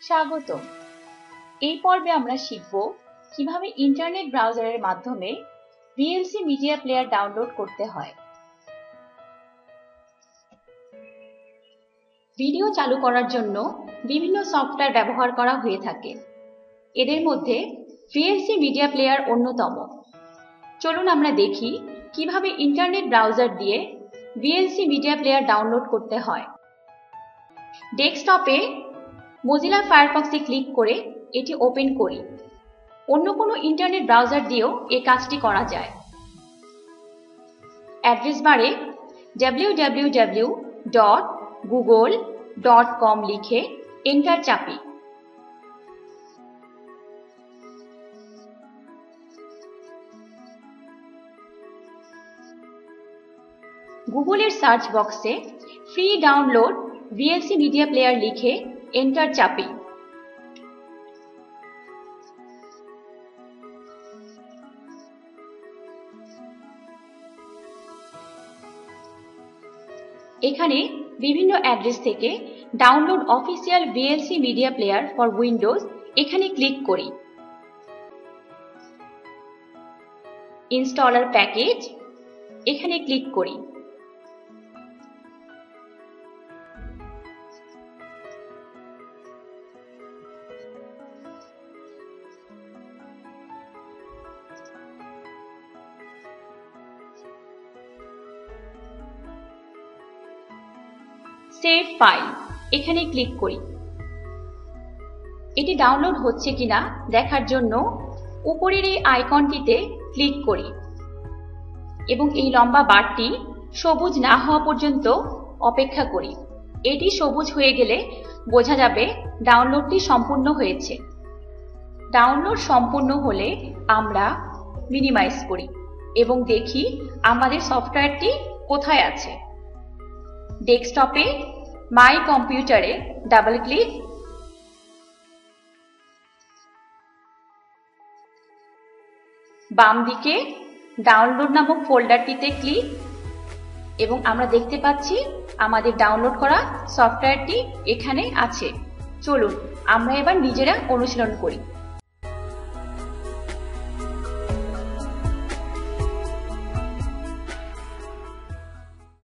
স্বাগত। এই পর্বে আমরা শিখব কিভাবে ইন্টারনেট ব্রাউজারের মাধ্যমে ভিএলসি মিডিয়া প্লেয়ার ডাউনলোড করতে হয়। ভিডিও চালু করার জন্য বিভিন্ন সফটওয়্যার ব্যবহার করা হয়ে থাকে। এদের মধ্যে ভিএলসি মিডিয়া প্লেয়ার অন্যতম। চলুন আমরা দেখি কিভাবে ইন্টারনেট ব্রাউজার দিয়ে ভিএলসি মিডিয়া প্লেয়ার ডাউনলোড করতে হয়। ডেস্কটপে মোজিলা ফায়ারফক্সে ক্লিক করে এটি ওপেন করি। অন্য কোনো ইন্টারনেট ব্রাউজার দিয়েও এই কাজটি করা যায়। অ্যাড্রেস বারে www.google.com লিখে এন্টার চাপি। গুগলের সার্চ বক্সে free download VLC media player লিখে এন্টার চাপি। এখানে বিভিন্ন অ্যাড্রেস থেকে download official VLC media player for Windows এখানে ক্লিক করি। ইনস্টলার প্যাকেজ এখানে ক্লিক করি। সেভ ফাইল এখানে ক্লিক করি। এটি ডাউনলোড হচ্ছে কিনা দেখার জন্য উপরের এই আইকনটিতে ক্লিক করি এবং এই লম্বা বারটি সবুজ না হওয়া পর্যন্ত অপেক্ষা করি। এটি সবুজ হয়ে গেলে বোঝা যাবে ডাউনলোডটি সম্পূর্ণ হয়েছে। ডাউনলোড সম্পূর্ণ হলে আমরা মিনিমাইজ করি এবং দেখি আমাদের সফটওয়্যারটি কোথায় আছে। ডেস্কটপে মাই কম্পিউটারে ডাবল ক্লিক, বাম দিকে ডাউনলোড নামক ফোল্ডারটিতে ক্লিক এবং আমরা দেখতে পাচ্ছি আমাদের ডাউনলোড করা সফটওয়্যারটি এখানে আছে। চলুন আমরা এবার নিজেরা অনুশীলন করি।